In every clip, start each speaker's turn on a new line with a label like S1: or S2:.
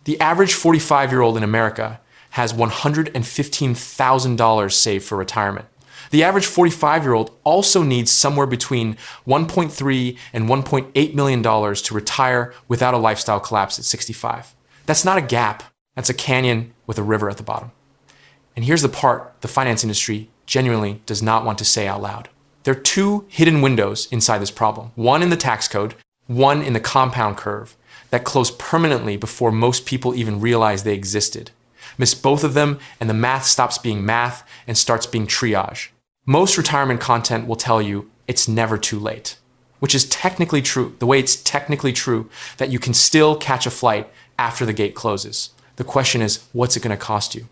S1: The average 45-year-old in America has $115,000 saved for retirement. The average 45-year-old also needs somewhere between $1.3 and $1.8 million to retire without a lifestyle collapse at 65. That's not a gap, that's a canyon with a river at the bottom. And here's the part the finance industry genuinely does not want to say out loud. There are two hidden windows inside this problem, one in the tax code, one in the compound curve, that close permanently before most people even realize they existed. Miss both of them and the math stops being math and starts being triage. Most retirement content will tell you it's never too late, which is technically true, the way it's technically true that you can still catch a flight after the gate closes. The question is, what's it going to cost you?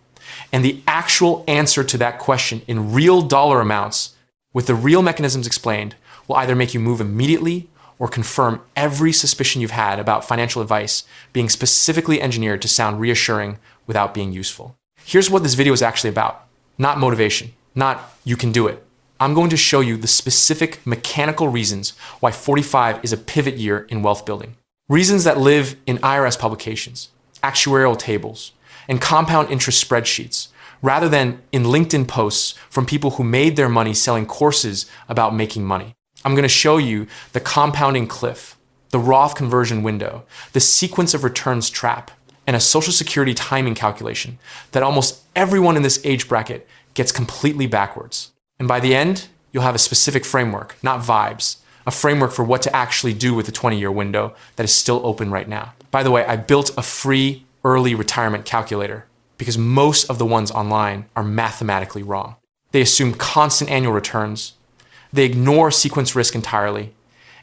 S1: And the actual answer to that question in real dollar amounts, with the real mechanisms explained, will either make you move immediately or confirm every suspicion you've had about financial advice being specifically engineered to sound reassuring without being useful. Here's what this video is actually about. Not motivation, not you can do it. I'm going to show you the specific mechanical reasons why 45 is a pivot year in wealth building. Reasons that live in IRS publications, actuarial tables, and compound interest spreadsheets, rather than in LinkedIn posts from people who made their money selling courses about making money. I'm going to show you the compounding cliff, the Roth conversion window, the sequence of returns trap, and a Social Security timing calculation that almost everyone in this age bracket gets completely backwards. And by the end, you'll have a specific framework, not vibes, a framework for what to actually do with the 20-year window that is still open right now. By the way, I built a free early retirement calculator because most of the ones online are mathematically wrong. They assume constant annual returns, they ignore sequence risk entirely,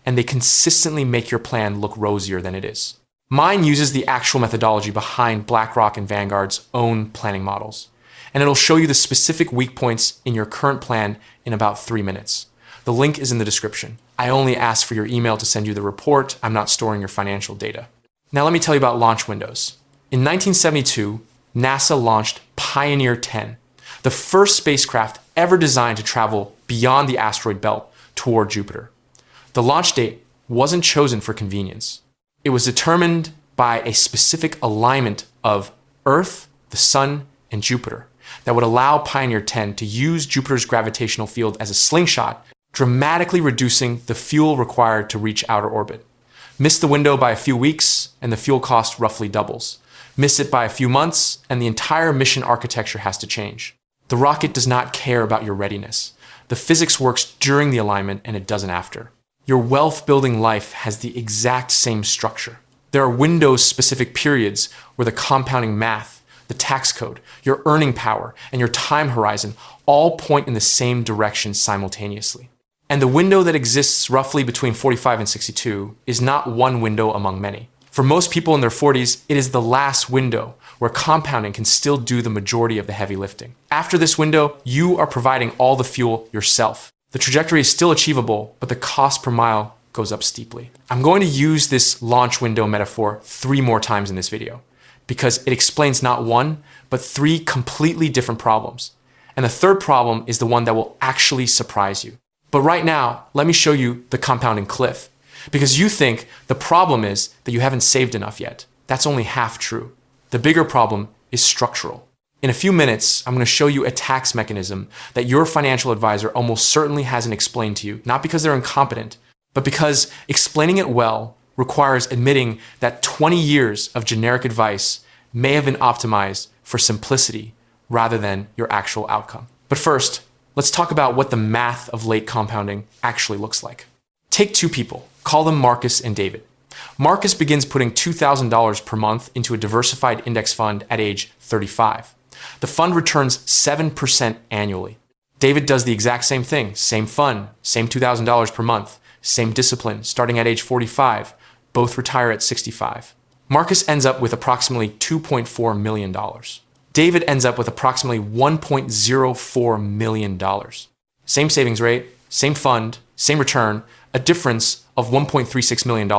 S1: and they consistently make your plan look rosier than it is. Mine uses the actual methodology behind BlackRock and Vanguard's own planning models, and it'll show you the specific weak points in your current plan in about 3 minutes. The link is in the description. I only ask for your email to send you the report. I'm not storing your financial data. Now let me tell you about launch windows. In 1972, NASA launched Pioneer 10, the first spacecraft ever designed to travel beyond the asteroid belt toward Jupiter. The launch date wasn't chosen for convenience. It was determined by a specific alignment of Earth, the Sun, and Jupiter that would allow Pioneer 10 to use Jupiter's gravitational field as a slingshot, dramatically reducing the fuel required to reach outer orbit. Miss the window by a few weeks, and the fuel cost roughly doubles. Miss it by a few months, and the entire mission architecture has to change. The rocket does not care about your readiness. The physics works during the alignment and it doesn't after. Your wealth building life has the exact same structure. There are Windows-specific periods where the compounding math, the tax code, your earning power, and your time horizon all point in the same direction simultaneously. And the window that exists roughly between 45 and 62 is not one window among many. For most people in their 40s, it is the last window where compounding can still do the majority of the heavy lifting. After this window, you are providing all the fuel yourself. The trajectory is still achievable, but the cost per mile goes up steeply. I'm going to use this launch window metaphor 3 more times in this video because it explains not one, but 3 completely different problems. And the third problem is the one that will actually surprise you. But right now, let me show you the compounding cliff. Because you think the problem is that you haven't saved enough yet. That's only half true. The bigger problem is structural. In a few minutes, I'm going to show you a tax mechanism that your financial advisor almost certainly hasn't explained to you, not because they're incompetent, but because explaining it well requires admitting that 20 years of generic advice may have been optimized for simplicity rather than your actual outcome. But first, let's talk about what the math of late compounding actually looks like. Take 2 people. Call them Marcus and David. Marcus begins putting $2,000 per month into a diversified index fund at age 35. The fund returns 7% annually. David does the exact same thing, same fund, same $2,000 per month, same discipline, starting at age 45. Both retire at 65. Marcus ends up with approximately $2.4 million. David ends up with approximately $1.04 million. Same savings rate, same fund, same return, a difference of $1.36 million.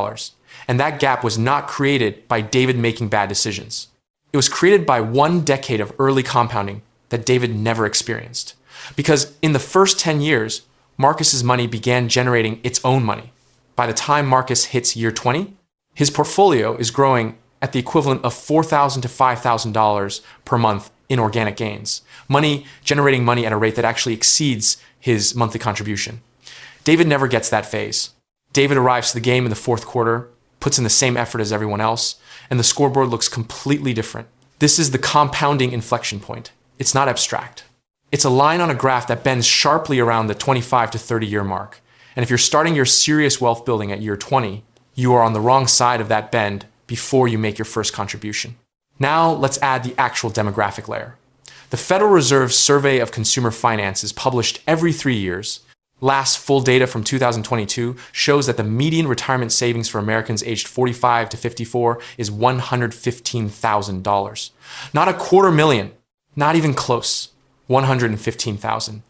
S1: And that gap was not created by David making bad decisions. It was created by 1 decade of early compounding that David never experienced. Because in the first 10 years, Marcus's money began generating its own money. By the time Marcus hits year 20, his portfolio is growing at the equivalent of $4,000 to $5,000 per month in organic gains, generating money at a rate that actually exceeds his monthly contribution. David never gets that phase. David arrives to the game in the fourth quarter, puts in the same effort as everyone else, and the scoreboard looks completely different. This is the compounding inflection point. It's not abstract. It's a line on a graph that bends sharply around the 25 to 30 year mark. And if you're starting your serious wealth building at year 20, you are on the wrong side of that bend before you make your first contribution. Now let's add the actual demographic layer. The Federal Reserve's Survey of Consumer Finance is published every 3 years. Last full data from 2022 shows that the median retirement savings for Americans aged 45 to 54 is $115,000. Not $250,000, not even close. $115,000.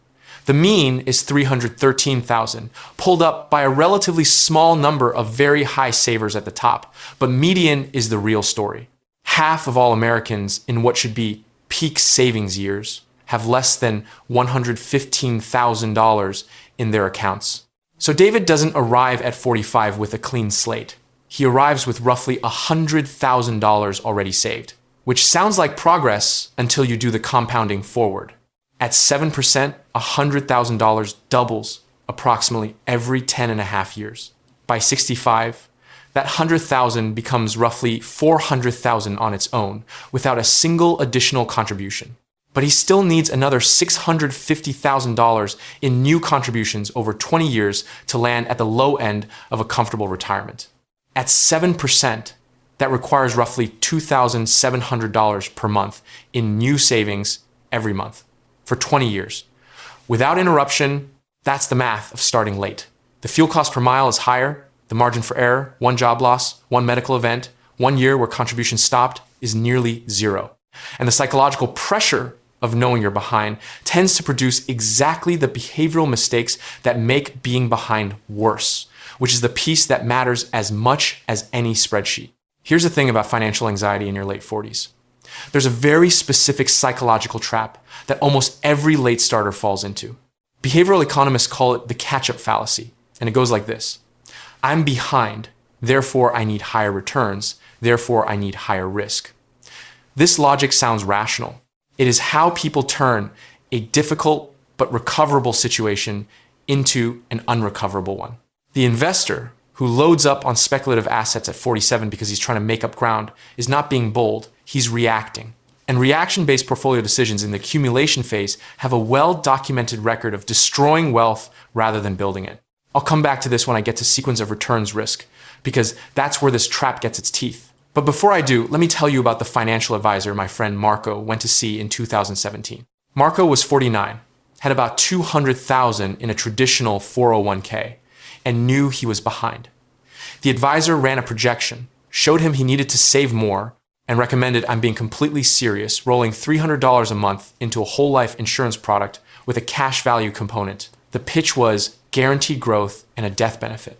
S1: The mean is $313,000, pulled up by a relatively small number of very high savers at the top. But median is the real story. Half of all Americans in what should be peak savings years have less than $115,000 in their accounts. So David doesn't arrive at 45 with a clean slate. He arrives with roughly $100,000 already saved, which sounds like progress until you do the compounding forward. At 7%, $100,000 doubles approximately every 10.5 years. By 65, that $100,000 becomes roughly $400,000 on its own without a single additional contribution. But he still needs another $650,000 in new contributions over 20 years to land at the low end of a comfortable retirement. At 7%, that requires roughly $2,700 per month in new savings every month for 20 years. Without interruption, that's the math of starting late. The fuel cost per mile is higher. The margin for error, one job loss, one medical event, 1 year where contributions stopped is nearly zero. And the psychological pressure of knowing you're behind tends to produce exactly the behavioral mistakes that make being behind worse, which is the piece that matters as much as any spreadsheet. Here's the thing about financial anxiety in your late 40s. There's a very specific psychological trap that almost every late starter falls into. Behavioral economists call it the catch-up fallacy, and it goes like this. I'm behind, therefore I need higher returns, therefore I need higher risk. This logic sounds rational. It is how people turn a difficult but recoverable situation into an unrecoverable one. The investor who loads up on speculative assets at 47 because he's trying to make up ground is not being bold, he's reacting. And reaction-based portfolio decisions in the accumulation phase have a well-documented record of destroying wealth rather than building it. I'll come back to this when I get to sequence of returns risk, because that's where this trap gets its teeth. But before I do, let me tell you about the financial advisor my friend Marco went to see in 2017. Marco was 49, had about $200,000 in a traditional 401k, and knew he was behind. The advisor ran a projection, showed him he needed to save more, and recommended I'm being completely serious, rolling $300 a month into a whole life insurance product with a cash value component. The pitch was guaranteed growth and a death benefit.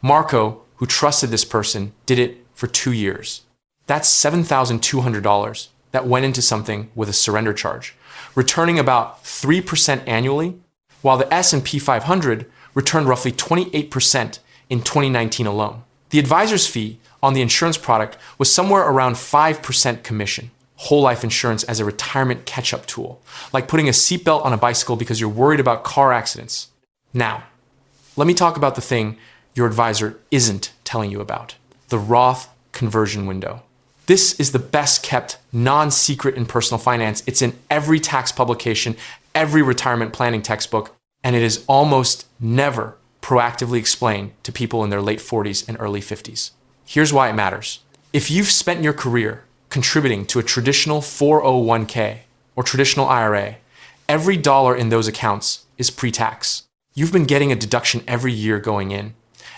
S1: Marco, who trusted this person, did it for 2 years. That's $7,200 that went into something with a surrender charge, returning about 3% annually, while the S&P 500 returned roughly 28% in 2019 alone. The advisor's fee on the insurance product was somewhere around 5% commission. Whole life insurance as a retirement catch-up tool, like putting a seatbelt on a bicycle because you're worried about car accidents. Now, let me talk about the thing your advisor isn't telling you about, the Roth conversion window. This is the best kept non-secret in personal finance. It's in every tax publication, every retirement planning textbook, and it is almost never proactively explained to people in their late 40s and early 50s. Here's why it matters. If you've spent your career contributing to a traditional 401k or traditional IRA, every dollar in those accounts is pre-tax. You've been getting a deduction every year going in,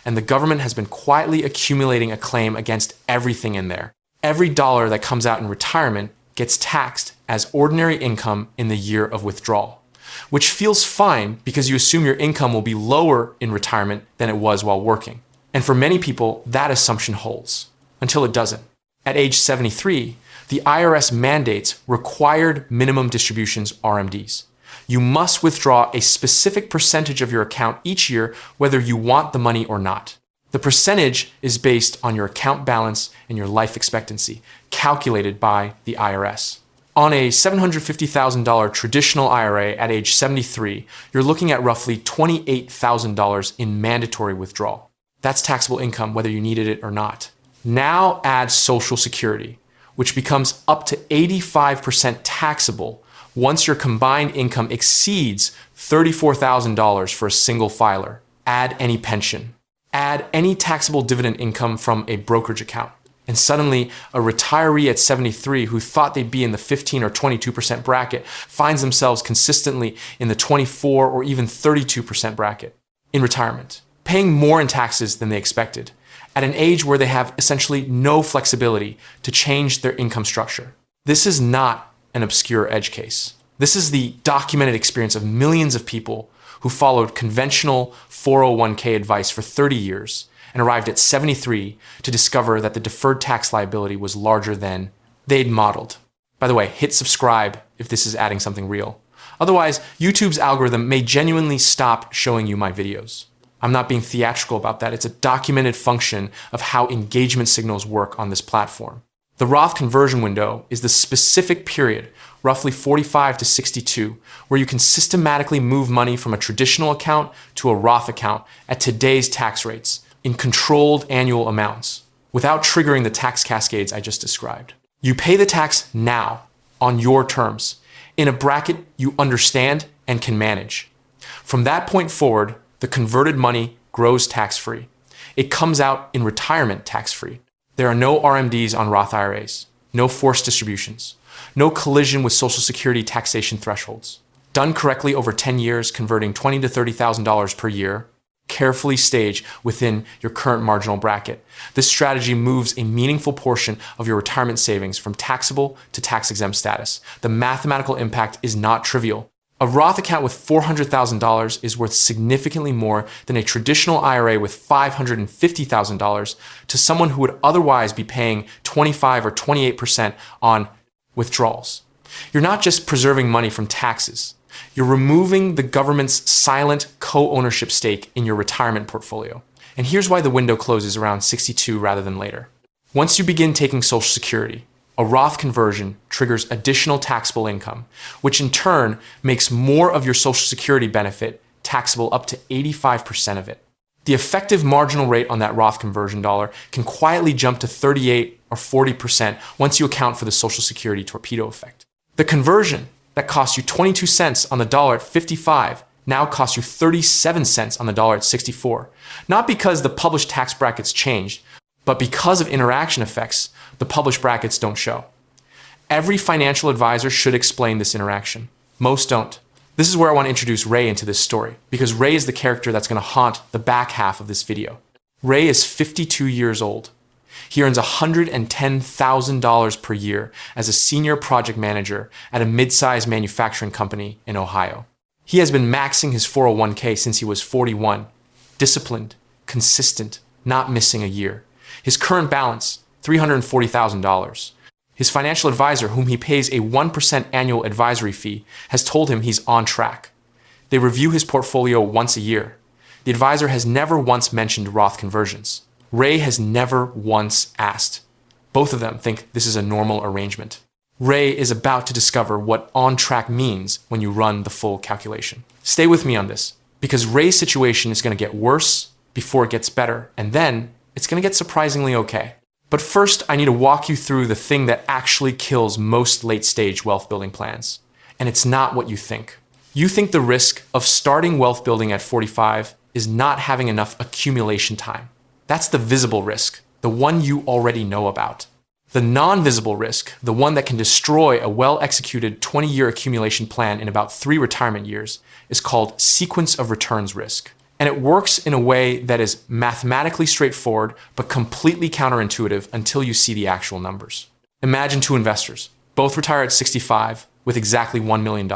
S1: and the government has been quietly accumulating a claim against everything in there. Every dollar that comes out in retirement gets taxed as ordinary income in the year of withdrawal, which feels fine because you assume your income will be lower in retirement than it was while working. And for many people, that assumption holds, until it doesn't. At age 73, the IRS mandates required minimum distributions RMDs. You must withdraw a specific percentage of your account each year, whether you want the money or not. The percentage is based on your account balance and your life expectancy, calculated by the IRS. On a $750,000 traditional IRA at age 73, you're looking at roughly $28,000 in mandatory withdrawal. That's taxable income whether you needed it or not. Now add Social Security, which becomes up to 85% taxable once your combined income exceeds $34,000 for a single filer. Add any pension. Add any taxable dividend income from a brokerage account. And suddenly, a retiree at 73 who thought they'd be in the 15 or 22% bracket finds themselves consistently in the 24 or even 32% bracket in retirement, paying more in taxes than they expected, at an age where they have essentially no flexibility to change their income structure. This is not an obscure edge case. This is the documented experience of millions of people who followed conventional 401k advice for 30 years and arrived at 73 to discover that the deferred tax liability was larger than they'd modeled. By the way, hit subscribe if this is adding something real. Otherwise, YouTube's algorithm may genuinely stop showing you my videos. I'm not being theatrical about that. It's a documented function of how engagement signals work on this platform. The Roth conversion window is the specific period, roughly 45 to 62, where you can systematically move money from a traditional account to a Roth account at today's tax rates in controlled annual amounts, without triggering the tax cascades I just described. You pay the tax now, on your terms, in a bracket you understand and can manage. From that point forward, the converted money grows tax-free. It comes out in retirement tax-free. There are no RMDs on Roth IRAs, no forced distributions, no collision with Social Security taxation thresholds. Done correctly over 10 years, converting $20,000 to $30,000 per year, carefully stage within your current marginal bracket. This strategy moves a meaningful portion of your retirement savings from taxable to tax-exempt status. The mathematical impact is not trivial. A Roth account with $400,000 is worth significantly more than a traditional IRA with $550,000 to someone who would otherwise be paying 25 or 28% on withdrawals. You're not just preserving money from taxes. You're removing the government's silent co-ownership stake in your retirement portfolio. And here's why the window closes around 62 rather than later. Once you begin taking Social Security, a Roth conversion triggers additional taxable income, which in turn makes more of your Social Security benefit taxable up to 85% of it. The effective marginal rate on that Roth conversion dollar can quietly jump to 38 or 40% once you account for the Social Security torpedo effect. The conversion that cost you 22 cents on the dollar at 55 now costs you 37 cents on the dollar at 64. Not because the published tax brackets changed, but because of interaction effects the published brackets don't show. Every financial advisor should explain this interaction. Most don't. This is where I want to introduce Ray into this story, because Ray is the character that's going to haunt the back half of this video. Ray is 52 years old. He earns $110,000 per year as a senior project manager at a mid-sized manufacturing company in Ohio. He has been maxing his 401k since he was 41. Disciplined, consistent, not missing a year. His current balance, $340,000. His financial advisor, whom he pays a 1% annual advisory fee, has told him he's on track. They review his portfolio once a year. The advisor has never once mentioned Roth conversions. Ray has never once asked. Both of them think this is a normal arrangement. Ray is about to discover what on track means when you run the full calculation. Stay with me on this, because Ray's situation is going to get worse before it gets better, and then it's going to get surprisingly okay. But first, I need to walk you through the thing that actually kills most late-stage wealth building plans. And it's not what you think. You think the risk of starting wealth building at 45 is not having enough accumulation time. That's the visible risk, the one you already know about. The non-visible risk, the one that can destroy a well-executed 20-year accumulation plan in about 3 retirement years, is called sequence of returns risk. And it works in a way that is mathematically straightforward, but completely counterintuitive until you see the actual numbers. Imagine 2 investors. Both retire at 65 with exactly $1 million.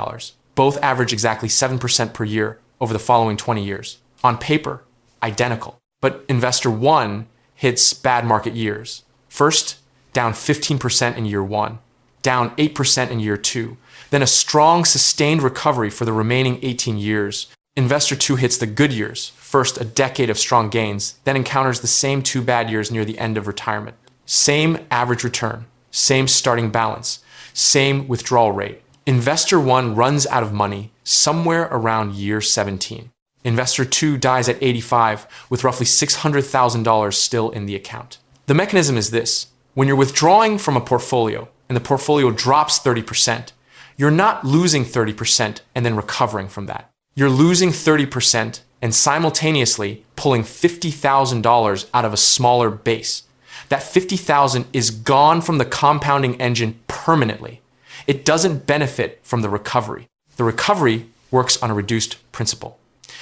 S1: Both average exactly 7% per year over the following 20 years. On paper, identical. But investor 1 hits bad market years. First, down 15% in year 1, down 8% in year 2, then a strong sustained recovery for the remaining 18 years, Investor 2 hits the good years, first a decade of strong gains, then encounters the same 2 bad years near the end of retirement. Same average return, same starting balance, same withdrawal rate. Investor 1 runs out of money somewhere around year 17. Investor 2 dies at 85 with roughly $600,000 still in the account. The mechanism is this. When you're withdrawing from a portfolio and the portfolio drops 30%, you're not losing 30% and then recovering from that. You're losing 30% and simultaneously pulling $50,000 out of a smaller base. That $50,000 is gone from the compounding engine permanently. It doesn't benefit from the recovery. The recovery works on a reduced principal.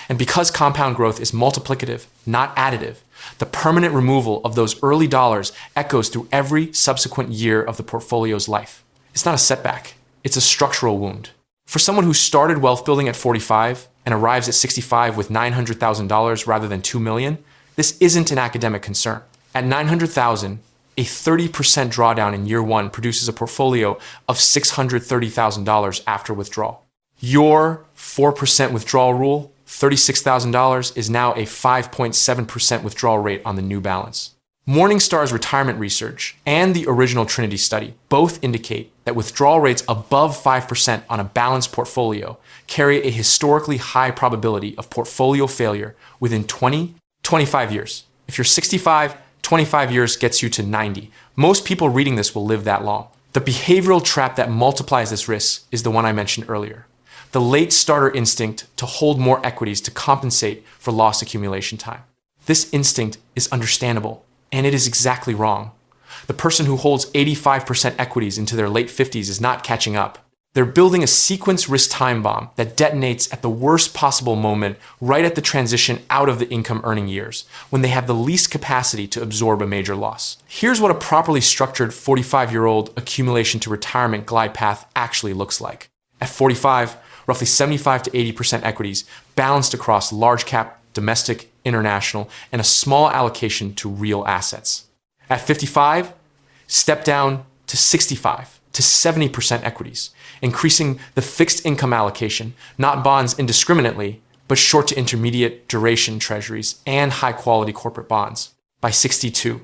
S1: And because compound growth is multiplicative, not additive, the permanent removal of those early dollars echoes through every subsequent year of the portfolio's life. It's not a setback. It's a structural wound. For someone who started wealth building at 45 and arrives at 65 with $900,000 rather than $2 million, this isn't an academic concern. At $900,000, a 30% drawdown in year 1 produces a portfolio of $630,000 after withdrawal. Your 4% withdrawal rule, $36,000, is now a 5.7% withdrawal rate on the new balance. Morningstar's retirement research and the original Trinity study both indicate that withdrawal rates above 5% on a balanced portfolio carry a historically high probability of portfolio failure within 25 years. If you're 65, 25 years gets you to 90. Most people reading this will live that long. The behavioral trap that multiplies this risk is the one I mentioned earlier. The late starter instinct to hold more equities to compensate for lost accumulation time. This instinct is understandable, and it is exactly wrong. The person who holds 85% equities into their late 50s is not catching up. They're building a sequence risk time bomb that detonates at the worst possible moment right at the transition out of the income earning years, when they have the least capacity to absorb a major loss. Here's what a properly structured 45-year-old accumulation to retirement glide path actually looks like. At 45, roughly 75 to 80% equities balanced across large cap, domestic, international, and a small allocation to real assets. At 55, step down to 65 to 70% equities, increasing the fixed income allocation, not bonds indiscriminately, but short to intermediate duration treasuries and high quality corporate bonds. By 62,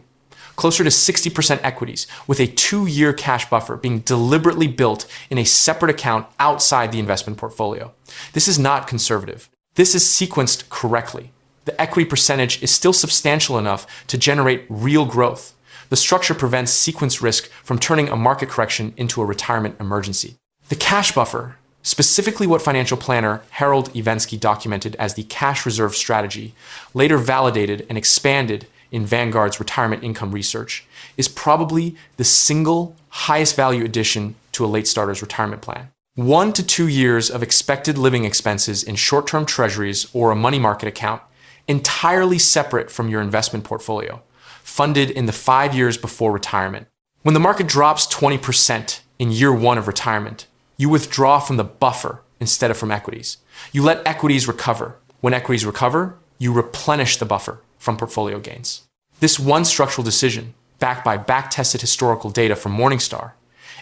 S1: closer to 60% equities with a 2-year cash buffer being deliberately built in a separate account outside the investment portfolio. This is not conservative. This is sequenced correctly. The equity percentage is still substantial enough to generate real growth. The structure prevents sequence risk from turning a market correction into a retirement emergency. The cash buffer, specifically what financial planner Harold Evensky documented as the cash reserve strategy, later validated and expanded in Vanguard's retirement income research, is probably the single highest value addition to a late starter's retirement plan. 1 to 2 years of expected living expenses in short-term treasuries or a money market account, entirely separate from your investment portfolio, funded in the 5 years before retirement. When the market drops 20% in year 1 of retirement, you withdraw from the buffer instead of from equities. You let equities recover. When equities recover, you replenish the buffer from portfolio gains. This one structural decision, backed by back-tested historical data from Morningstar,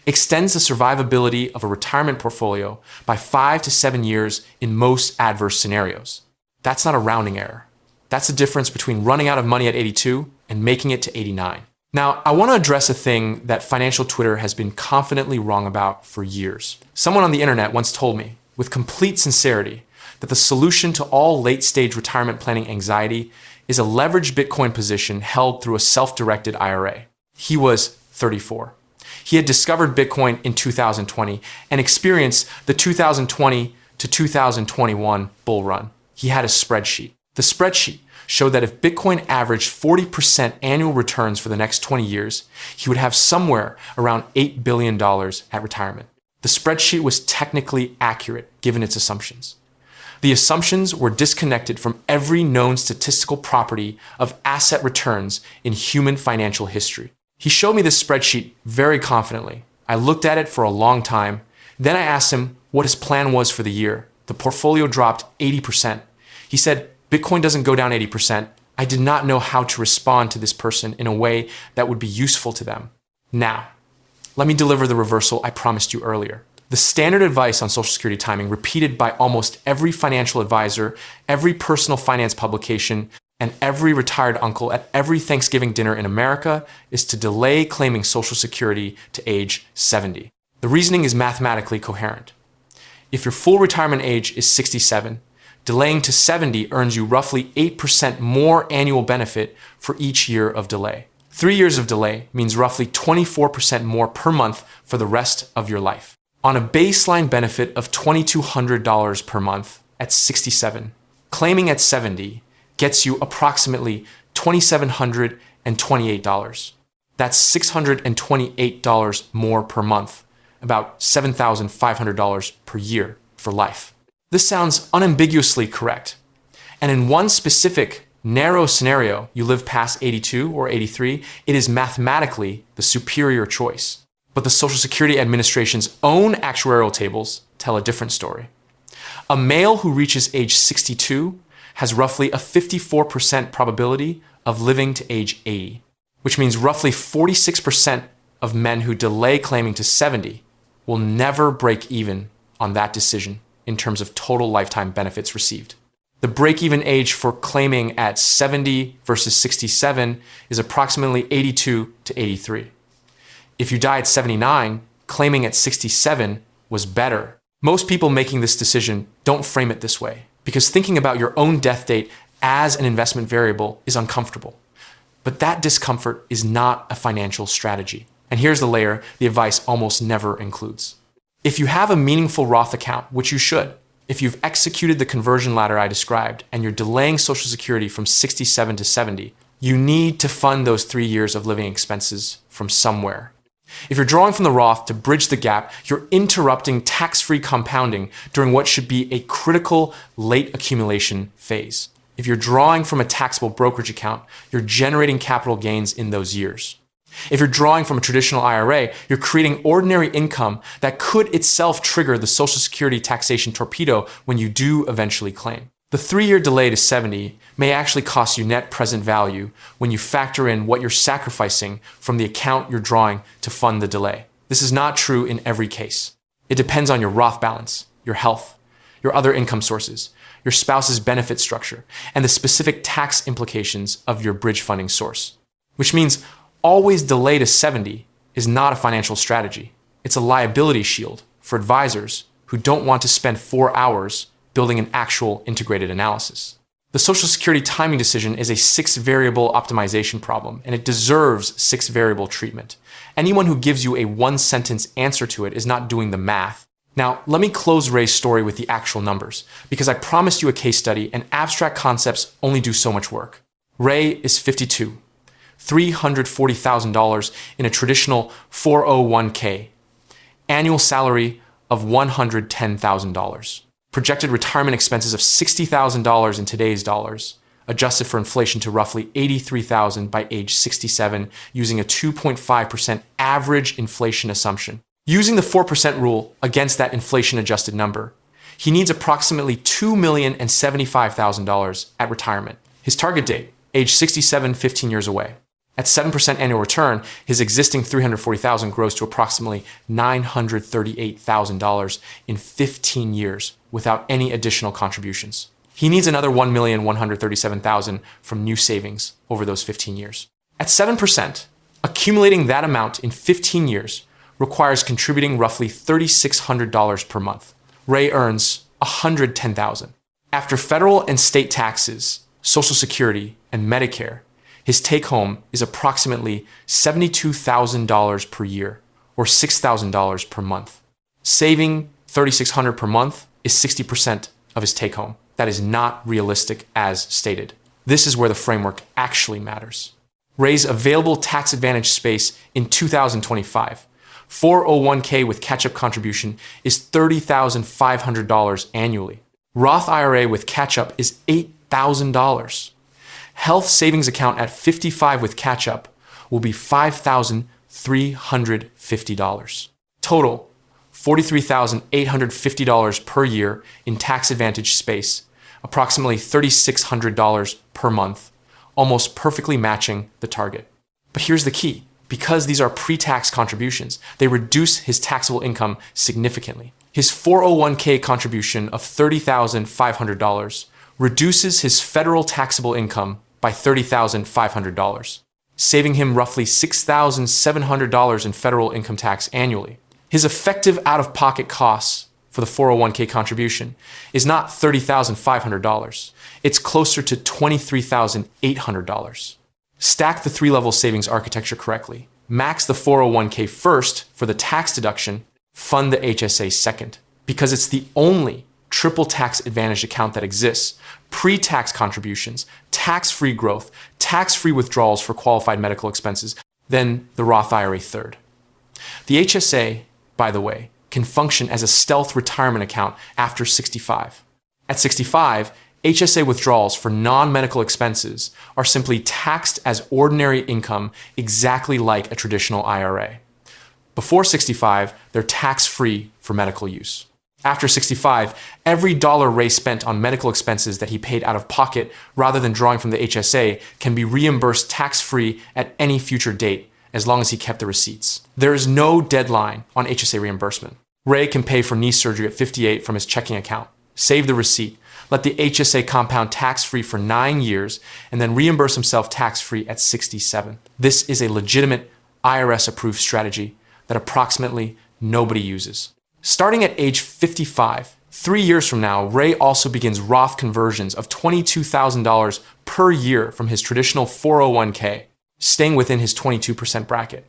S1: extends the survivability of a retirement portfolio by 5 to 7 years in most adverse scenarios. That's not a rounding error. That's the difference between running out of money at 82 and making it to 89. Now, I want to address a thing that financial Twitter has been confidently wrong about for years. Someone on the internet once told me, with complete sincerity, that the solution to all late-stage retirement planning anxiety is a leveraged Bitcoin position held through a self-directed IRA. He was 34. He had discovered Bitcoin in 2020 and experienced the 2020 to 2021 bull run. He had a spreadsheet. The spreadsheet showed that if Bitcoin averaged 40% annual returns for the next 20 years, he would have somewhere around $8 billion at retirement. The spreadsheet was technically accurate given its assumptions. The assumptions were disconnected from every known statistical property of asset returns in human financial history. He showed me this spreadsheet very confidently. I looked at it for a long time. Then I asked him what his plan was for the year. The portfolio dropped 80%. He said, Bitcoin doesn't go down 80%. I did not know how to respond to this person in a way that would be useful to them. Now, let me deliver the reversal I promised you earlier. The standard advice on Social Security timing, repeated by almost every financial advisor, every personal finance publication, and every retired uncle at every Thanksgiving dinner in America, is to delay claiming Social Security to age 70. The reasoning is mathematically coherent. If your full retirement age is 67, delaying to 70 earns you roughly 8% more annual benefit for each year of delay. 3 years of delay means roughly 24% more per month for the rest of your life. On a baseline benefit of $2,200 per month at 67, claiming at 70 gets you approximately $2,728. That's $628 more per month, about $7,500 per year for life. This sounds unambiguously correct. And in one specific narrow scenario, you live past 82 or 83, it is mathematically the superior choice. But the Social Security Administration's own actuarial tables tell a different story. A male who reaches age 62 has roughly a 54% probability of living to age 80, which means roughly 46% of men who delay claiming to 70 will never break even on that decision in terms of total lifetime benefits received. The break-even age for claiming at 70 versus 67 is approximately 82 to 83. If you die at 79, claiming at 67 was better. Most people making this decision don't frame it this way, because thinking about your own death date as an investment variable is uncomfortable. But that discomfort is not a financial strategy. And here's the layer the advice almost never includes. If you have a meaningful Roth account, which you should, if you've executed the conversion ladder I described and you're delaying Social Security from 67 to 70, you need to fund those 3 years of living expenses from somewhere. If you're drawing from the Roth to bridge the gap, you're interrupting tax-free compounding during what should be a critical late accumulation phase. If you're drawing from a taxable brokerage account, you're generating capital gains in those years. If you're drawing from a traditional IRA, you're creating ordinary income that could itself trigger the Social Security taxation torpedo when you do eventually claim. The 3-year delay to 70 may actually cost you net present value when you factor in what you're sacrificing from the account you're drawing to fund the delay. This is not true in every case. It depends on your Roth balance, your health, your other income sources, your spouse's benefit structure, and the specific tax implications of your bridge funding source. Which means always delay to 70 is not a financial strategy. It's a liability shield for advisors who don't want to spend 4 hours building an actual integrated analysis. The Social Security timing decision is a 6-variable optimization problem, and it deserves 6-variable treatment. Anyone who gives you a 1-sentence answer to it is not doing the math. Now, let me close Ray's story with the actual numbers, because I promised you a case study, and abstract concepts only do so much work. Ray is 52, $340,000 in a traditional 401k, annual salary of $110,000. Projected retirement expenses of $60,000 in today's dollars, adjusted for inflation to roughly $83,000 by age 67, using a 2.5% average inflation assumption. Using the 4% rule against that inflation-adjusted number, he needs approximately $2,075,000 at retirement. His target date, age 67, 15 years away. At 7% annual return, his existing $340,000 grows to approximately $938,000 in 15 years without any additional contributions. He needs another $1,137,000 from new savings over those 15 years. At 7%, accumulating that amount in 15 years requires contributing roughly $3,600 per month. Ray earns $110,000. After federal and state taxes, Social Security, and Medicare, his take-home is approximately $72,000 per year, or $6,000 per month. Saving $3,600 per month is 60% of his take-home. That is not realistic as stated. This is where the framework actually matters. Ray's available tax advantage space in 2025, 401k with catch-up contribution, is $30,500 annually. Roth IRA with catch-up is $8,000. Health savings account at 55 with catch-up will be $5,350. Total, $43,850 per year in tax advantage space, approximately $3,600 per month, almost perfectly matching the target. But here's the key. Because these are pre-tax contributions, they reduce his taxable income significantly. His 401k contribution of $30,500 reduces his federal taxable income by $30,500, saving him roughly $6,700 in federal income tax annually. His effective out-of-pocket costs for the 401k contribution is not $30,500. It's closer to $23,800. Stack the three-level savings architecture correctly. Max the 401k first for the tax deduction, fund the HSA second. Because it's the only triple tax advantage account that exists. Pre-tax contributions, tax-free growth, tax-free withdrawals for qualified medical expenses, then the Roth IRA third. The HSA, by the way, can function as a stealth retirement account after 65. At 65, HSA withdrawals for non-medical expenses are simply taxed as ordinary income, exactly like a traditional IRA. Before 65, they're tax-free for medical use. After 65, every dollar Ray spent on medical expenses that he paid out of pocket rather than drawing from the HSA can be reimbursed tax-free at any future date, as long as he kept the receipts. There is no deadline on HSA reimbursement. Ray can pay for knee surgery at 58 from his checking account, save the receipt, let the HSA compound tax-free for 9 years, and then reimburse himself tax-free at 67. This is a legitimate IRS-approved strategy that approximately nobody uses. Starting at age 55, 3 years from now, Ray also begins Roth conversions of $22,000 per year from his traditional 401k, staying within his 22% bracket.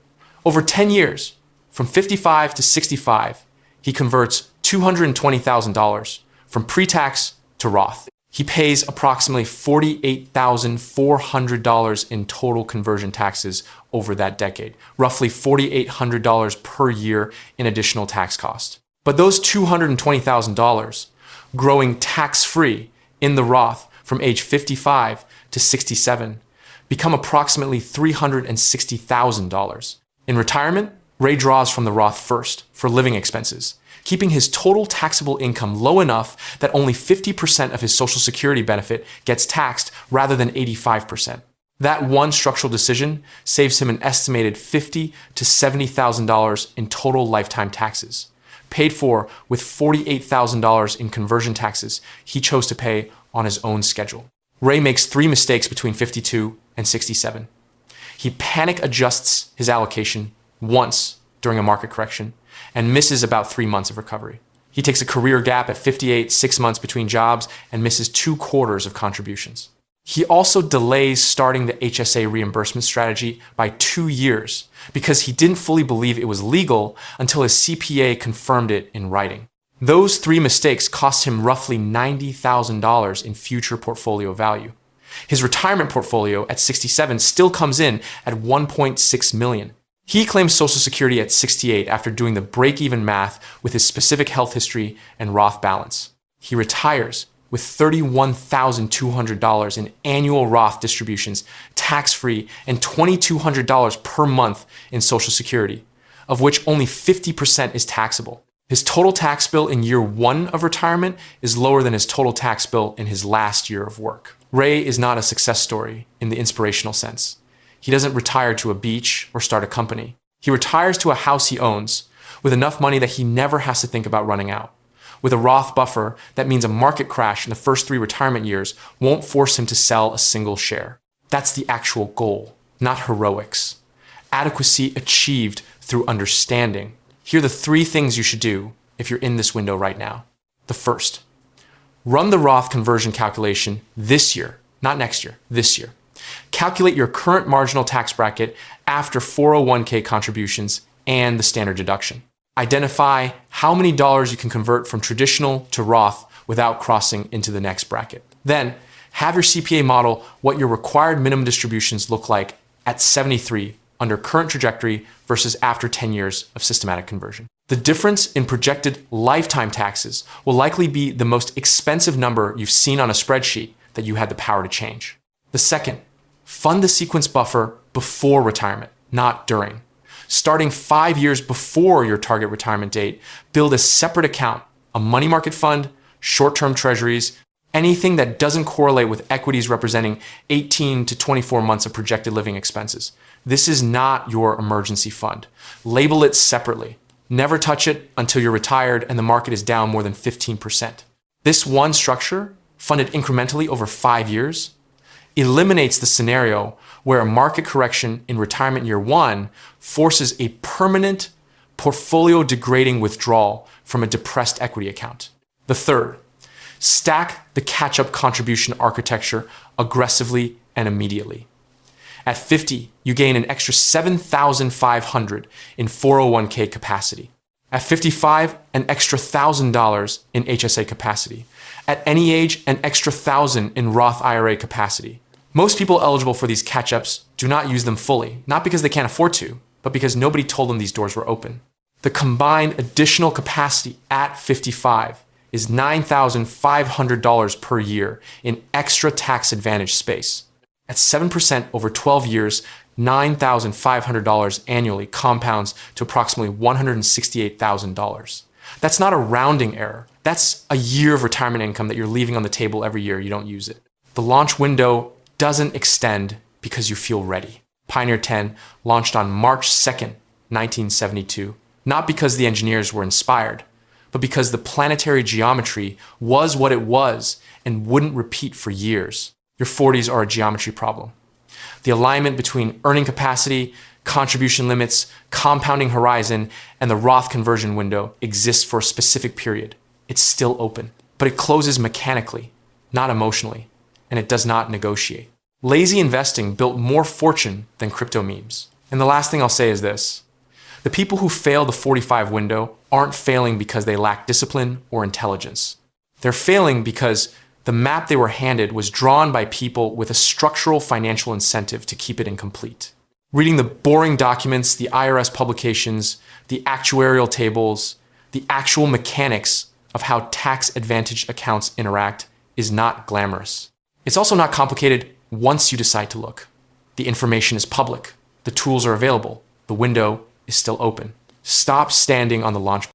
S1: Over 10 years, from 55 to 65, he converts $220,000 from pre-tax to Roth. He pays approximately $48,400 in total conversion taxes over that decade, roughly $4,800 per year in additional tax cost. But those $220,000 growing tax-free in the Roth from age 55 to 67 become approximately $360,000. In retirement, Ray draws from the Roth first for living expenses, keeping his total taxable income low enough that only 50% of his Social Security benefit gets taxed rather than 85%. That one structural decision saves him an estimated $50,000 to $70,000 in total lifetime taxes, paid for with $48,000 in conversion taxes he chose to pay on his own schedule. Ray makes 3 mistakes between 52 and 67. He panic adjusts his allocation once during a market correction and misses about 3 months of recovery. He takes a career gap at 58, 6 months between jobs, and misses 2 quarters of contributions. He also delays starting the HSA reimbursement strategy by 2 years because he didn't fully believe it was legal until his CPA confirmed it in writing. Those 3 mistakes cost him roughly $90,000 in future portfolio value. His retirement portfolio at 67 still comes in at $1.6 million. He claims Social Security at 68 after doing the break-even math with his specific health history and Roth balance. He retires with $31,200 in annual Roth distributions, tax-free, and $2,200 per month in Social Security, of which only 50% is taxable. His total tax bill in year 1 of retirement is lower than his total tax bill in his last year of work. Ray is not a success story in the inspirational sense. He doesn't retire to a beach or start a company. He retires to a house he owns with enough money that he never has to think about running out. With a Roth buffer, that means a market crash in the first 3 retirement years won't force him to sell a single share. That's the actual goal, not heroics. Adequacy achieved through understanding. Here are the 3 things you should do if you're in this window right now. The first, run the Roth conversion calculation this year, not next year, this year. Calculate your current marginal tax bracket after 401k contributions and the standard deduction. Identify how many dollars you can convert from traditional to Roth without crossing into the next bracket. Then, have your CPA model what your required minimum distributions look like at 73 under current trajectory versus after 10 years of systematic conversion. The difference in projected lifetime taxes will likely be the most expensive number you've seen on a spreadsheet that you had the power to change. The second, fund the sequence buffer before retirement, not during. Starting 5 years before your target retirement date, build a separate account, a money market fund, short-term treasuries, Anything that doesn't correlate with equities representing 18 to 24 months of projected living expenses. This is not your emergency fund. Label it separately. Never touch it until you're retired and the market is down more than 15%. This one structure, funded incrementally over 5 years, eliminates the scenario where a market correction in retirement year one forces a permanent portfolio degrading withdrawal from a depressed equity account. The third, stack the catch-up contribution architecture aggressively and immediately. At 50, you gain an extra $7,500 in 401k capacity. At 55, an extra $1,000 in HSA capacity. At any age, an extra $1,000 in Roth IRA capacity. Most people eligible for these catch-ups do not use them fully, not because they can't afford to, but because nobody told them these doors were open. The combined additional capacity at 55 is $9,500 per year in extra tax advantage space. At 7% over 12 years, $9,500 annually compounds to approximately $168,000. That's not a rounding error. That's a year of retirement income that you're leaving on the table every year you don't use it. The launch window doesn't extend because you feel ready. Pioneer 10 launched on March 2nd, 1972, not because the engineers were inspired, but because the planetary geometry was what it was and wouldn't repeat for years. Your 40s are a geometry problem. The alignment between earning capacity, contribution limits, compounding horizon, and the Roth conversion window exists for a specific period. It's still open, but it closes mechanically, not emotionally, and it does not negotiate. Lazy investing built more fortune than crypto memes. And the last thing I'll say is this. The people who fail the 45 window aren't failing because they lack discipline or intelligence. They're failing because the map they were handed was drawn by people with a structural financial incentive to keep it incomplete. Reading the boring documents, the IRS publications, the actuarial tables, the actual mechanics of how tax-advantaged accounts interact is not glamorous. It's also not complicated once you decide to look. The information is public. The tools are available. The window is still open. Stop standing on the launch